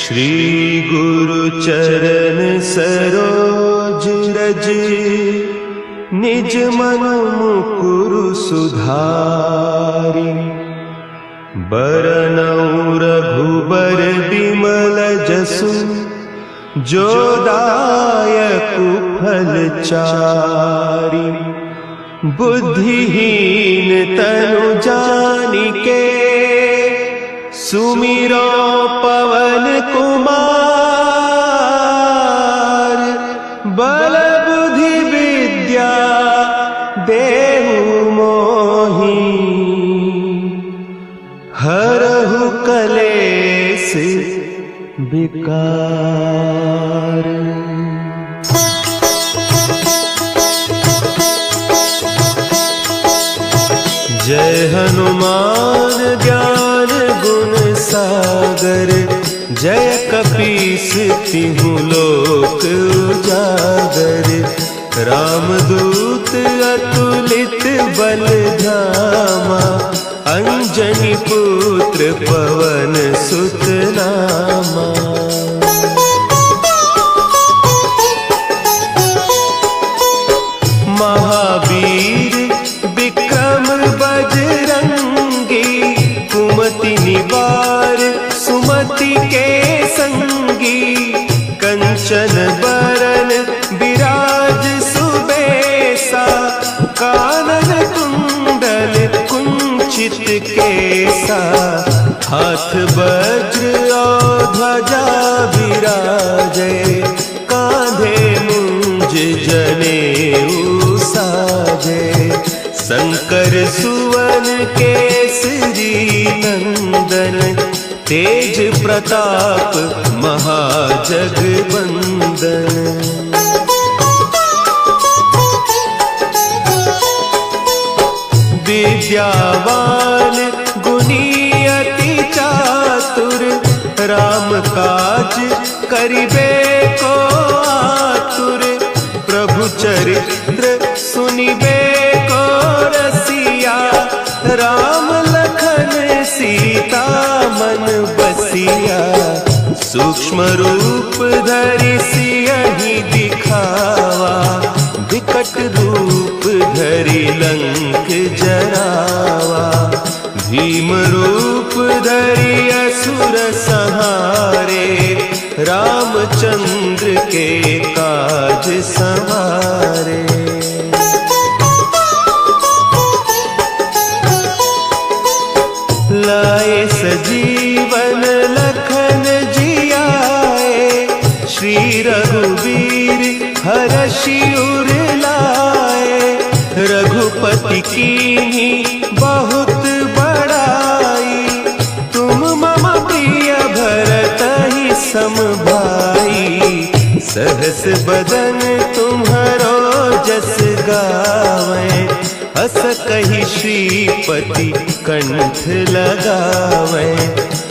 श्री गुरु चरण सरोज रज, निज मन मुकुरु सुधारि। बरनउँ रघुबर बिमल जसु, जो दायकु फल चारि। बुद्धिहीन तनु जानिके, सुमिरो पवन कुमार। बल बुद्धि विद्या देहु मोहि, हरहु कलेस विकार। जय हनुमान ज्ञान गुण सागर, जय कपीस तिहु लोक उजागर। रामदूत अतुलित बल धामा, अंजनी पुत्र पवन सुत नामा। महावीर विक्रम बजरंगी, कुमति निवार सुमति के संगी। कंचन बरन विराज सुबेसा, कानन कुंडल कुंचित केसा। हाथ वज्र और ध्वजा विराजे, कांधे मुंज जनेऊ साजे। शंकर सुवन केसरी नंदन, तेज प्रताप महाजगवंदन। विद्यावान गुणी अति चातुर, राम काज करिबे को आतुर। प्रभु चरित्र सुनिबे को रसिया, राम लखन सीता मन बसिया। सूक्ष्म रूप धरि सियहि दिखावा, विकट रूप धरि लंक जरावा। भीम रूप धरि असुर संहारे, रामचंद्र के काज संवारे। लाए सजीवन लखन जियाए, श्री रघुवीर हरषि उर लाए। रघुपति कीन्ही बहुत बड़ाई, तुम मम प्रिय भरतहि सम भाई। सहस बदन तुम्हरो जस गावें, हस कहि श्रीपति कंठ लगावें।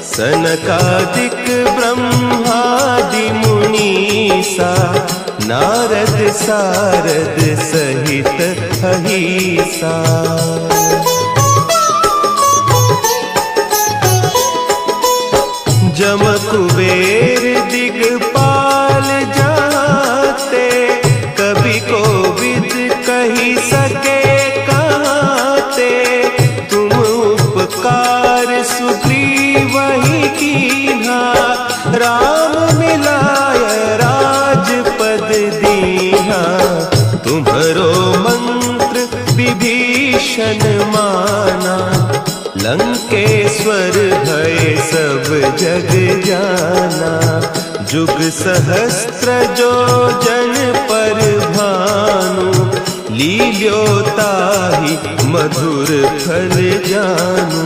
सनकादिक ब्रह्मादि मुनीसा, नारद सारद सहित अहीसा। जम कुबेर दिगपाल जाते, कवि कोविद कहि सके कहते। तुम उपकार सुग्रीवहि कीन्हा, राम मिलाय राजपद दीन्हा। तुम्हरो मंत्र विभीषण माना, लंकेश्वर भय सब जग जाना। जुग सहस्त्र जो जन पर भानु, लील्योताहि मधुर फल जानू।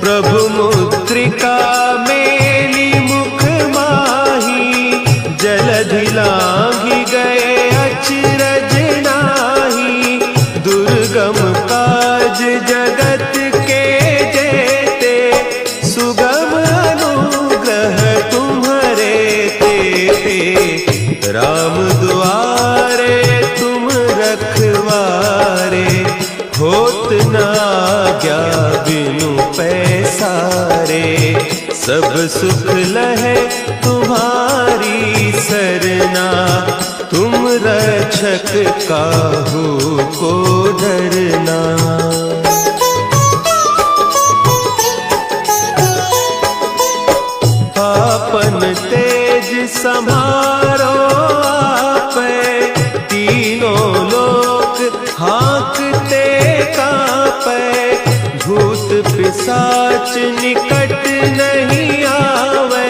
प्रभु मुद्रिका मेली मुख माही, जलधि लांघि गए अचरज नाही। दुर्गम काज जगत के जेते, सुगम अनुग्रह तुम्हरे तेते। राम दुआरे तुम रखवारे, होत न आज्ञा बिनु पैसारे। सब सुख लहे तुम्हारी सरना, तुम रक्षक काहू को डरना। आपन तेज संभारो आपे, तीनों लोक हाँकते कांपे। भूत पिशाच निकट नहीं आवे,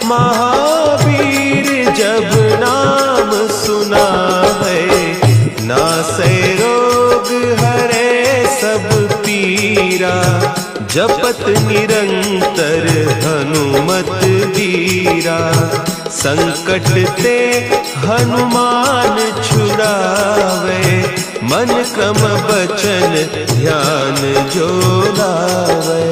महावीर जब नाम सुना है। नासै रोग हरे सब पीरा, जपत निरंतर हनुमत वीरा। संकट ते हनुमान छुड़ावे, मन क्रम बचन ध्यान जो लावे।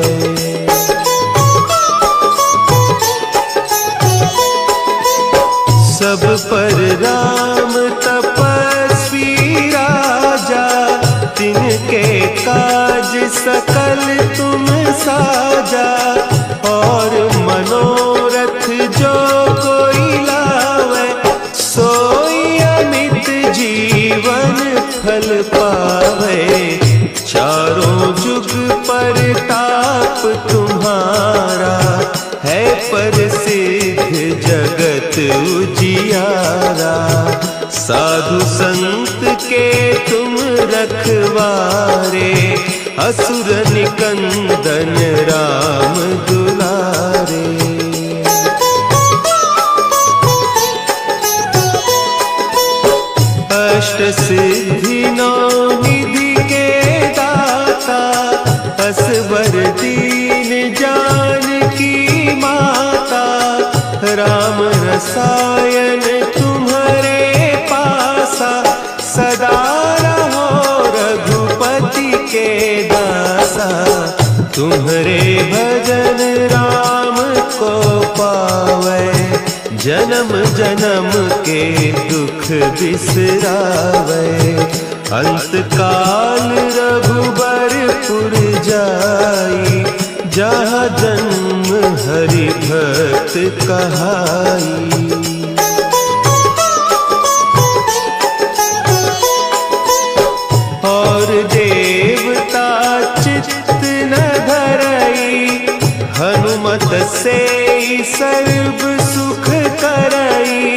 सब पर राम तपस्वी राजा, तिनके काज सकल तुम साजा। और मनोरथ जो कोई लावे, सोई अमित जीवन फल पावे। चारों जुग परताप तुम्हारा, है प्रसिद्ध जगत उजियारा। साधु संत के तुम रखवारे, असुर निकंदन राम दुलारे। अष्ट सिद्धि नौ निधि के दाता, असवर दीन जानकी माता। राम रसायन तुम्हारे पासा, सदा रहो रघुपति के दासा। तुम्हारे भजन राम को पावे, जन्म जन्म के दुख बिसरावे। अंत काल रघुबरपुर जाई, जहाँ जन्म हरि भक्त कहाई। और देवता चित्त न धरई, हनुमत से सर्व सुख करई।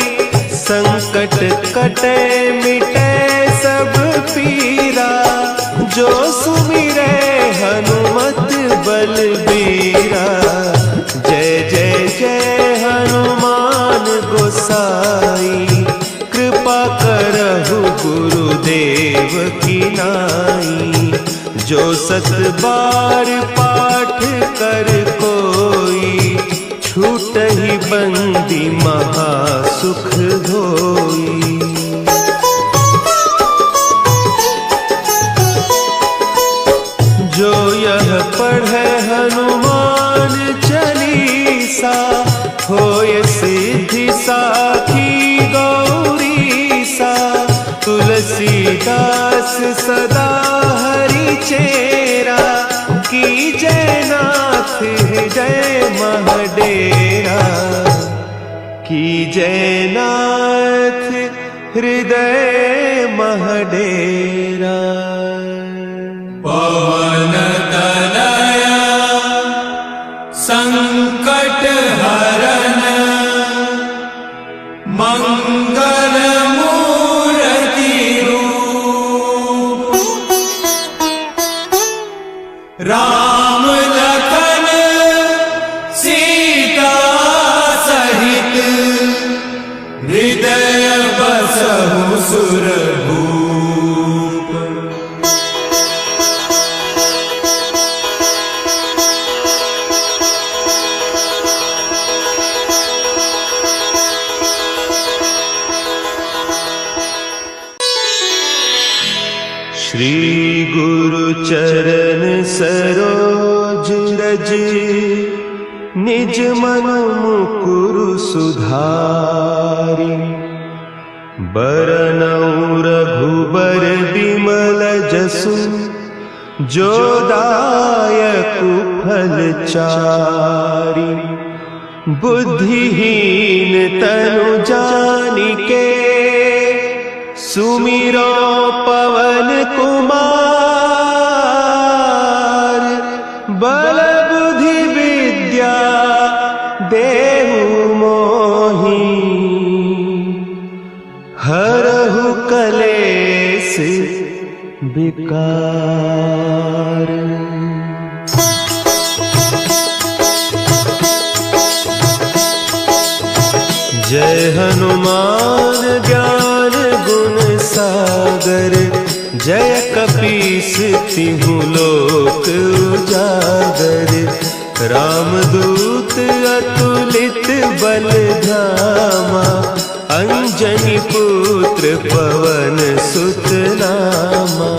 संकट कटे मिटे सब पीरा, जो सुमिरे हनुमत बलबीरा। जय जय जय हनुमान गोसाई, कृपा करहु गुरुदेव की नाई। जो सत बार पाठ कर कोई, छूटहि बंदी महासुख होई। जो यह पढ़े हनुमान चालीसा, होय सिद्धि साखी गौरीसा। तुलसीदास सदा हरि चेरा, की जय नाथ हृदय महडेरा। की जय नाथ हृदय महडेरा। पवन तनया संकट हरन, मंगल मूर्ति रूप। राम लखन सीता सहित, हृदय बसहु सुरभूप। श्री गुरु चरण सरोज रज, निज मनु मुकुरु सुधारि। बरनउँ रघुबर बिमल जसु, जो दायक फलचारी। बुद्धिहीन तनु जानिके सुमिरो पवन कुमार। बल बुद्धि विद्या देहु मोहि हरहु कलेस विकार। जय हनुमान ज्ञान गुण सागर। जय कपीस तिहु लोक उजागर। रामदूत अतुलित बल धामा। अंजनी पुत्र पवन सुत नामा।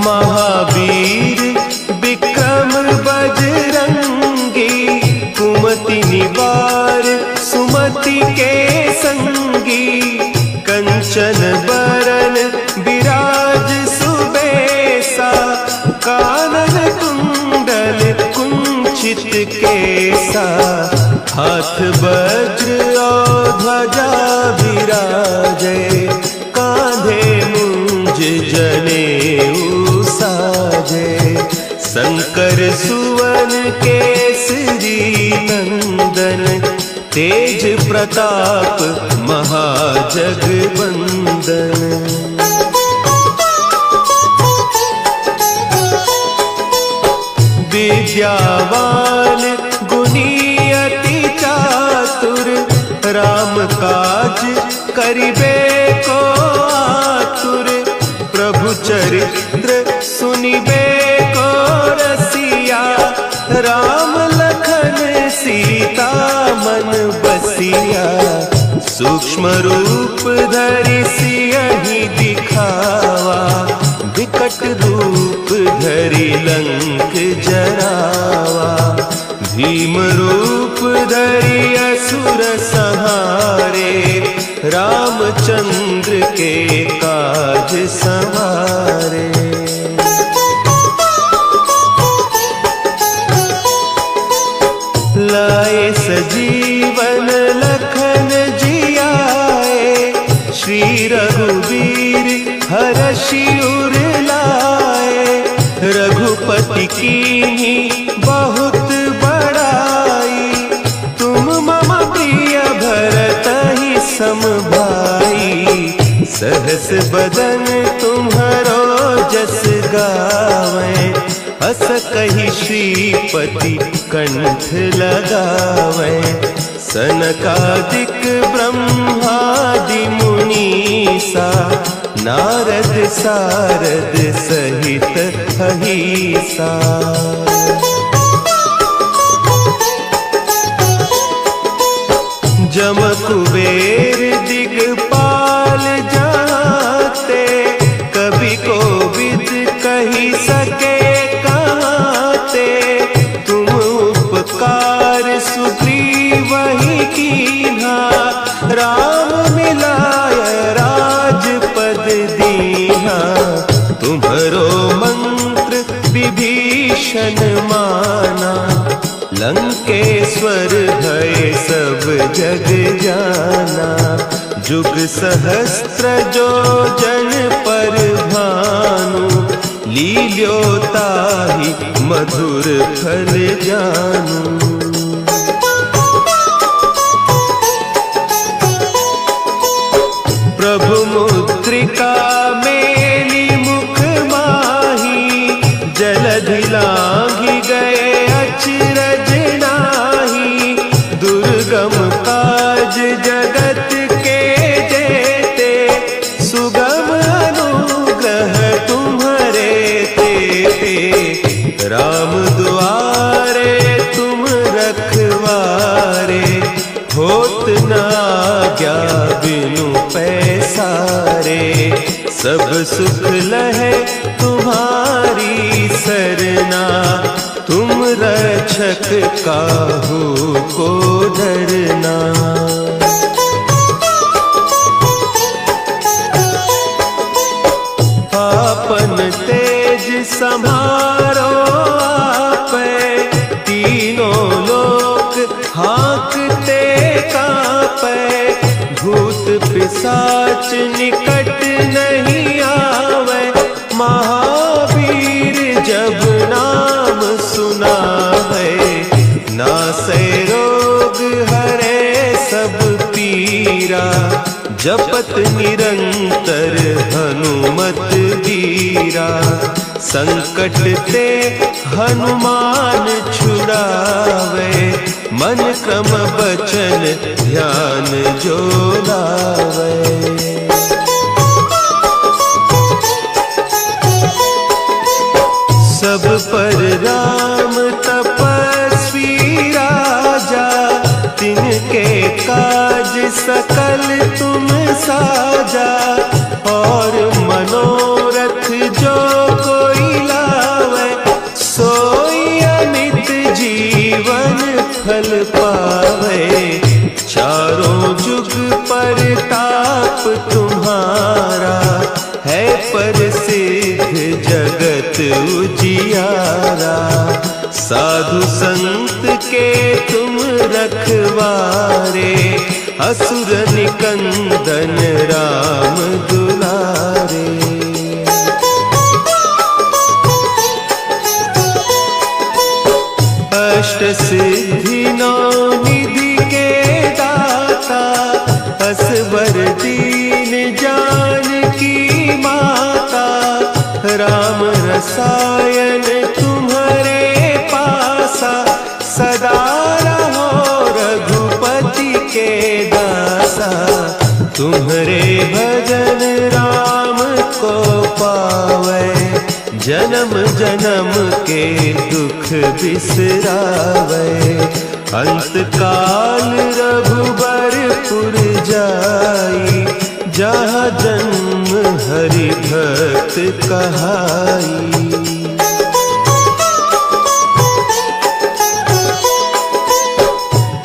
महावीर विक्रम बजरंगी। कुमति निवार सुमति के संगी। कंचन बरन विराज सुबेसा। कानन कुंडल कुंचित केसा। हाथ वज्र और ध्वजा विराजे। कांधे मुंज जनेऊ साजे। शंकर सुवन केसरी नंदन। तेज प्रताप महाजगवंदन। विद्यावान गुणी अति चातुर। राम काज करिबे को आतुर। प्रभु चरित्र सुनिबे को रसिया। राम लखन सीता मन बसिया। सूक्ष्म रूप धरि सियहि दिखावा। विकट रूप धरि लंक जरावा। भीम रूप धरि असुर संहारे। रामचंद्र के काज संवारे। लाए सजीवन लखन जियाए। श्री रघुवीर हरषि उर लाए। रघुपति कीन्ही बहुत बड़ाई। तुम मम प्रिय भरतहि सम भाई। सहस बदन तुम्हरो जस गावें। अस कहि श्रीपति कंठ लगावें। सनकादिक ब्रह्मादि मुनीसा। नारद सारद सहित अहीसा। जम कुबेर दिगपाल जाते। कवि कोविद कहि सके कहते। तुम उपकार सुग्रीवहि कीन्हा। राम मिलाय राजपद दीन्हा। तुम्हरो मंत्र विभीषण माना। लंकेश्वर भय सब जग जाना। जुग सहस्त्र जो जन पर भानु। लील्योताहि मधुर फल जानू। प्रभु मुद्रिका मेली मुख माही। जलधि लांघि गए अचरज नाही। दुर्गम काज जगत के जेते। सुगम अनुग्रह तुम्हरे तेते। राम दुआरे तुम रखवारे। होत न आज्ञा बिनु पैसारे। सब सुख लहे तुम्हारी सरना। तुम रक्षक काहू को डरना। भूत पिशाच निकट नहीं आवे, महावीर जब नाम सुनावे। नासै रोग हरे सब पीरा, जपत निरंतर हनुमत बीरा। संकट ते हनुमान छुड़ावे, मन क्रम बचन ध्यान जो लावे। सब पर राम तपस्वी राजा, तिनके काज सकल तुम साजा। और मनोरथ जो कोई लावे, सोई अमित जीवन फल पावे। चारों जुग परताप तुम्हारा, है प्रसिद्ध जगत उजियारा। साधु संत के तुम रखवारे, असुर निकंदन राम दुलारे। अष्ट सिद्धि नौ निधि के दाता, असवर दीन जानकी माता। राम रसायन तुम्हारे पासा, सदा रहो रघुपति के दासा। तुम्हारे भजन राम को पावे, जन्म जन्म के दुख बिसरावे। अंत काल रघुबरपुर जाई, जहाँ जन्म हरि भक्त कहाई।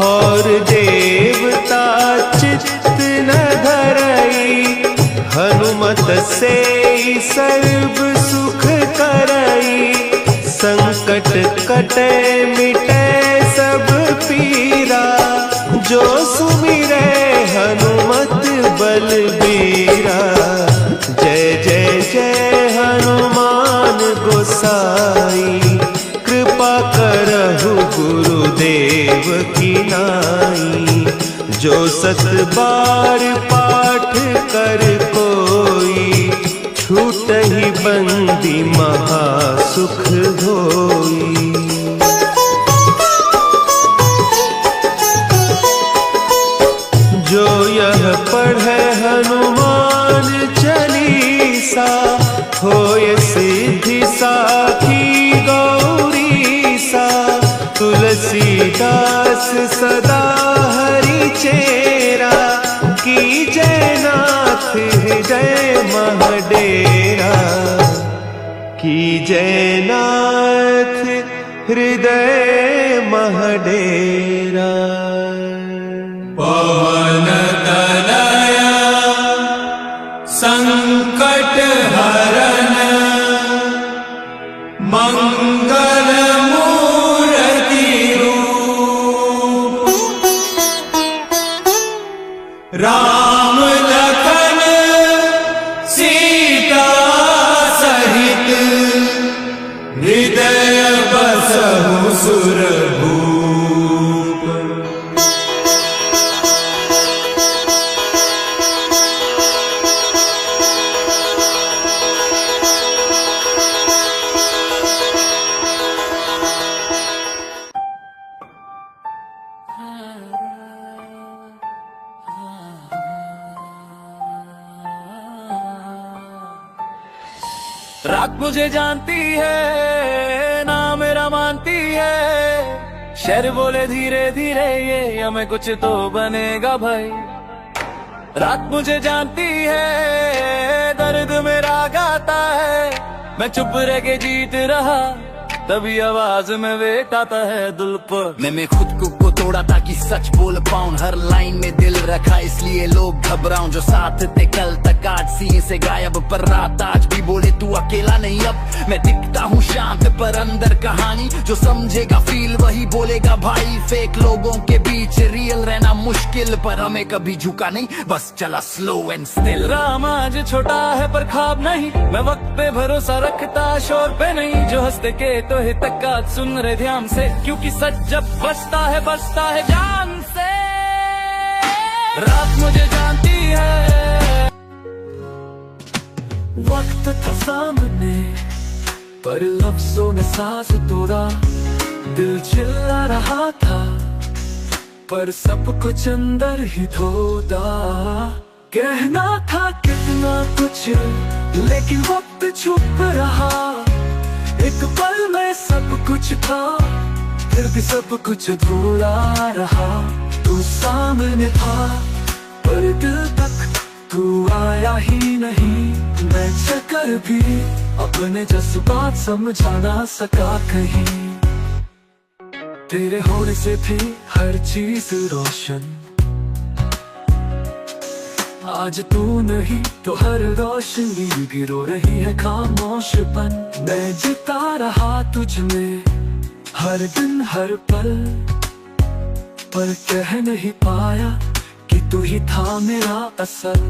और देवता चित्त न धरई, हनुमत से सर्व सुख करई। संकट कटे मिटे सब पीरा, जो सुमिरे हनुमत बलबीरा। जय जय जय हनुमान गोसाई, कृपा करहु गुरुदेव की नाई। जो सत बार पाठ कर कोई, छूटहि बंदी महासुख होई। जो यह पढ़े हनुमान चालीसा, होय सिद्धि साखी गौरीसा। तुलसीदास सदा हरि चेरा, की जयनाथ हृदय महडेरा। की जयनाथ हृदय महडेरा। पवन तनया संकट हरन, मंगल मूर्ति रूप। राम लखन सीता सहित, हृदय बसहु सुरभूप। रात मुझे जानती है ना मेरा मानती है, शेर बोले धीरे धीरे ये हमें कुछ तो बनेगा भाई। रात मुझे जानती है दर्द मेरा गाता है, मैं चुप रह के जीत रहा तभी आवाज में वेट आता है दिल पर। मैं खुद को तोड़ा ताकि सच बोल पाऊं, हर लाइन में दिल रखा इसलिए लोग घबराऊं। जो साथ थे कल तक आज सीने से गायब, पर रात आज भी बोले तू अकेला नहीं। अब मैं दिखता हूँ शांत पर अंदर कहानी, जो समझेगा फील वही बोलेगा भाई। फेक लोगों के बीच रियल रहना मुश्किल, पर हमें कभी झुका नहीं, बस चला स्लो एंड स्टिल। राम आज छोटा है पर ख्वाब नहीं, मैं वक्त पे भरोसा रखता शोर पे नहीं। जो हंसते के तो है तक सुन रहे ध्यान से, क्योंकि सच जब बचता है जान से। रात मुझे जानती है, वक्त था सामने पर लफ्जों ने सांस तोड़ा। दिल चिल्ला रहा था पर सब कुछ अंदर ही धोता। कहना था कितना कुछ लेकिन वक्त चुप रहा। एक पल में सब कुछ था फिर भी सब कुछ अधूरा रहा। तू सामने था पर दिल तक तू आया ही नहीं। मैं चक्कर भी अपने जज्बात समझा ना सका कहीं। तेरे होने से थी हर चीज रोशन, आज तू नहीं तो हर रोशनी गिरो रही है खामोशपन। मैं जिता रहा तुझ में हर दिन हर पल, पर कह नहीं पाया कि तू ही था मेरा असल।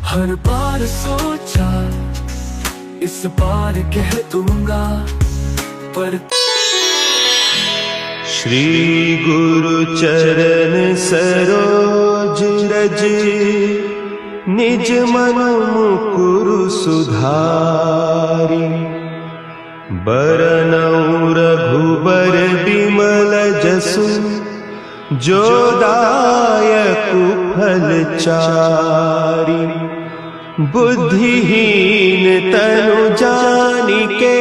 हर बार सोचा इस बार कह दूंगा, पर श्री गुरु चरण सरोज रज, निज मन मुकुरु सुधारी। बरनउँ रघुबर बिमल जसु, जो दायकु फल चारि। बुद्धिहीन तनु जानिके,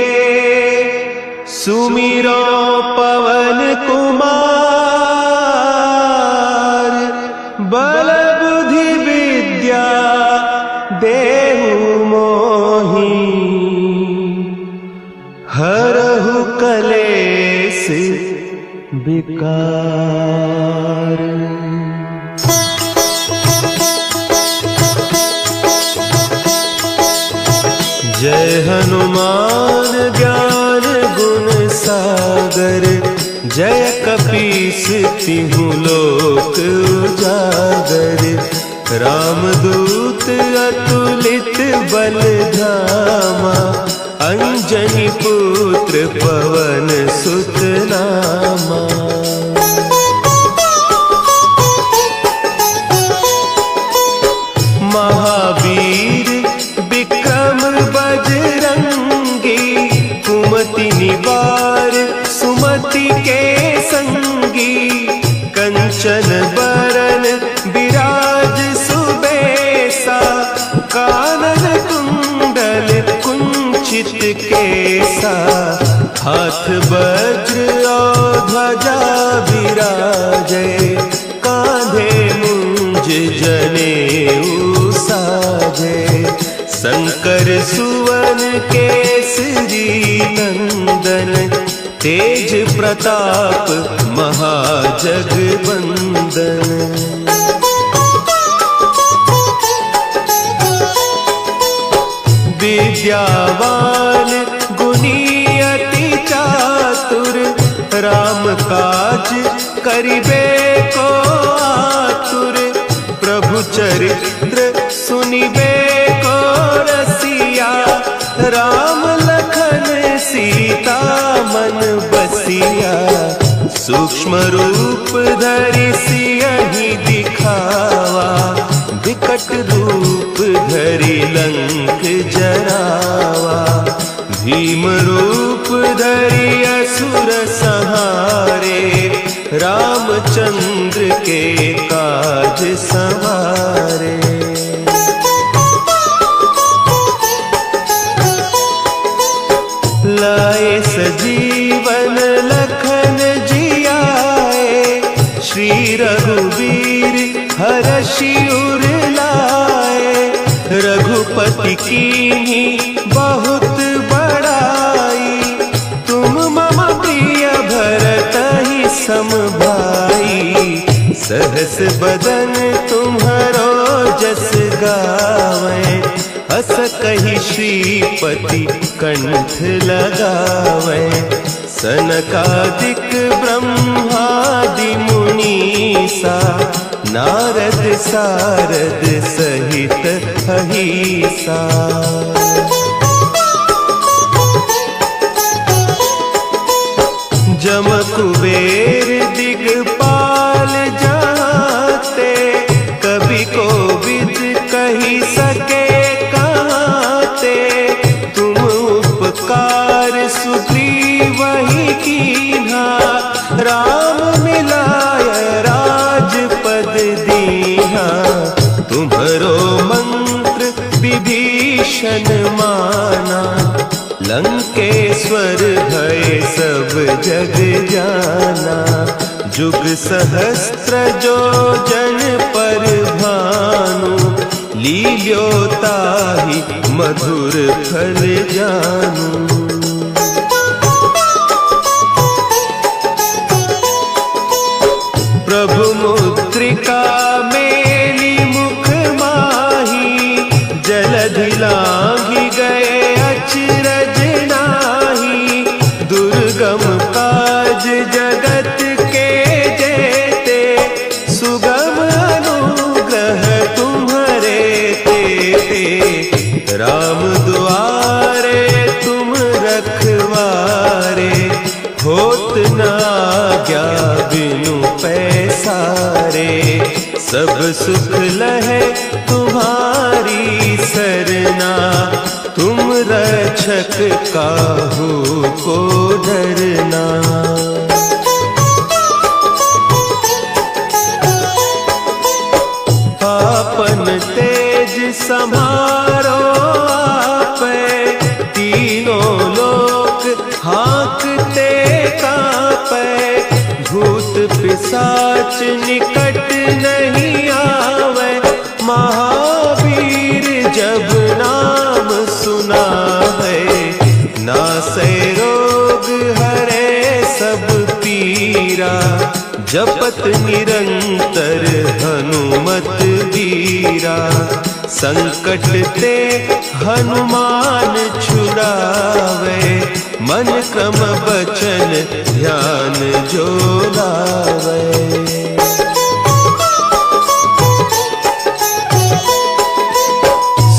सुमिरो पवन कुमार। बल बुद्धि विद्या देहु मोहि, हरहु कलेस विकार। जय हनुमान ज्ञान गुण सागर, जय कपीस तिहु लोक उजागर। रामदूत अतुलित बल धामा, अंजनी पुत्र पवन सुत नामा। महावीर विक्रम बजरंगी, कुमति निवार सुमति के संगी। कंचन बरन विराज सुबेसा, कानन कुंडल कुंचित केसा। हाथ वज्र और ध्वजा विराजे, कांधे मुंज जनेऊ साजे। शंकर सुवन केसरी नंदन, तेज प्रताप महाजगवंदन। विद्यावान गुणी अति चातुर, राम काज करिबे को आतुर। प्रभु चरित्र सुनिबे को रसिया, राम लखन सीता मन बसिया। सूक्ष्म रूप धरि सियहि दिखावा, विकट रूप धरि लंक जरावा। भीम रूप धरि असुर संहारे, रामचंद्र के काज संवारे। लाए सजीवन लखन जियाए, श्री रघुवीर हरषि उर लाए। रघुपति कीन्ही बहुत बड़ाई, सम भाई, सहस बदन तुम्हारो जस गावे, हस कही श्रीपति कंठ लगावे। सनकादिक ब्रह्मादि मुनीसा, नारद सारद सहित अहिसा। जम कुबेर दिगपाल जाते, कभी को विद कही सके कहते। तुम उपकार सुग्रीव ही कीन्हा, राम मिलाय राजपद दीन्हा। तुम्हरो मंत्र विभीषण माना, लंकेश्वर भय सब जग जाना। जुग सहस्त्र जो जन पर भानु, लील्योताहि मधुर फल जानू। प्रभु मुद्रिका मेली मुख माही, जलधि लांघि गए अचरज नाही। दुर्गम काज जगत के जेते, सुगम अनुग्रह तुम्हारे तेते। राम दुआरे तुम रखवारे, होत न आज्ञा बिनु पैसारे। सब सुख लहे तुम्हारी सरना, तुम रक्षक काहू को डरना। आपन तेज समारो आपे, तीनों लोक हाँकते कांपे। भूत पिशाच निकट नहीं आवे, महावीर जब नाम सुना है। नासै रोग हरे सब पीरा, जपत निरंतर हनुमत वीरा। संकट ते हनुमान छुड़ावे, मन क्रम बचन ध्यान जो लावे।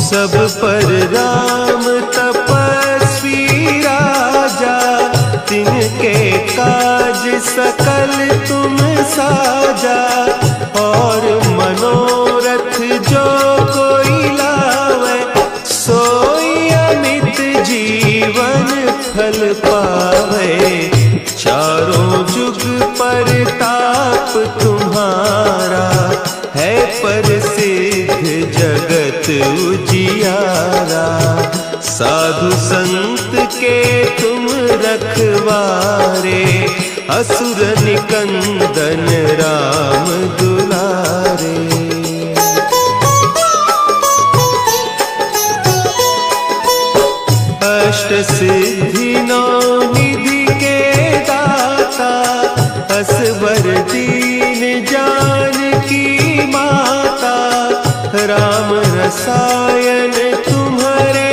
सब पर राम तपस्वी राजा, तिनके काज सकल तुम साजा। और मनोरथ जो कोई लावे, सोई अमित जीवन फल पावे। चारों जुग परताप तुम्हारा, है प्रसिद्ध जगत उजियारा। साधु संत के तुम रखवारे, असुर निकंदन राम दुलारे। अष्ट सिद्धि नौ निधि के दाता, असवर दीन जानकी माता। राम रसायन तुम्हारे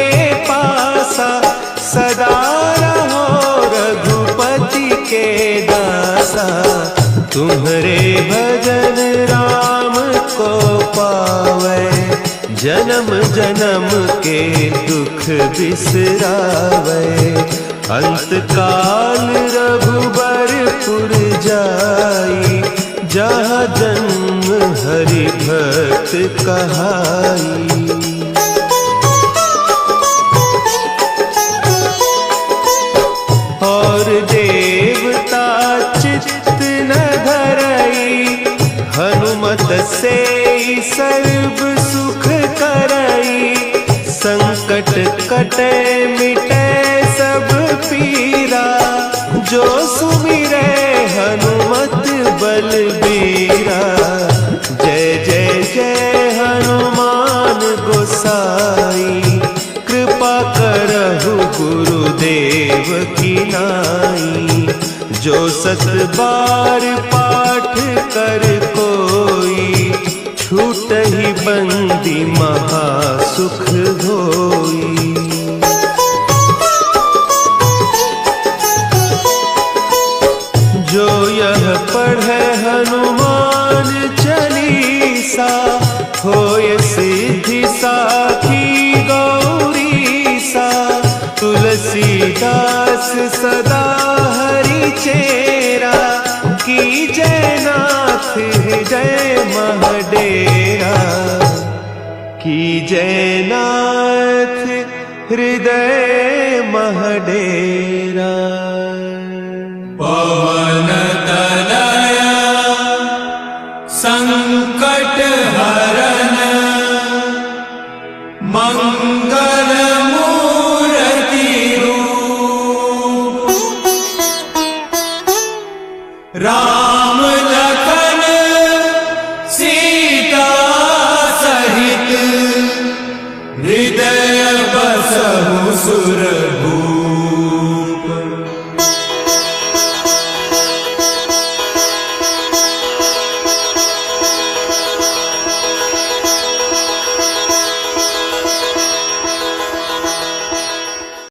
पासा, सदा रहो रघुपति के दासा। तुम्हारे भजन राम को पावे, जन्म जन्म के दुख बिसरावे। अंत काल रघुबरपुर जाई, जहाँ जन्म हरि भक्त कहाई। और देवता चित्त न धरई, हनुमत से सर्व सुख करई। संकट कटे मिटे सब पीरा, जो सुमिरे हनुमत बलबीरा। जय जय जय हनुमान गोसाई, कृपा करहु गुरुदेव की नाई। जो 7 बार पाठ कर कोई, छूट ही बंदी महासुख होई। जो यह पढ़े हनुमान चालीसा, होय सिद्धि साखी गौरी सा। तुलसीदास सदा हरि चेरा, की जयनाथ हृदय महडेरा, की जयनाथ हृदय महडेरा।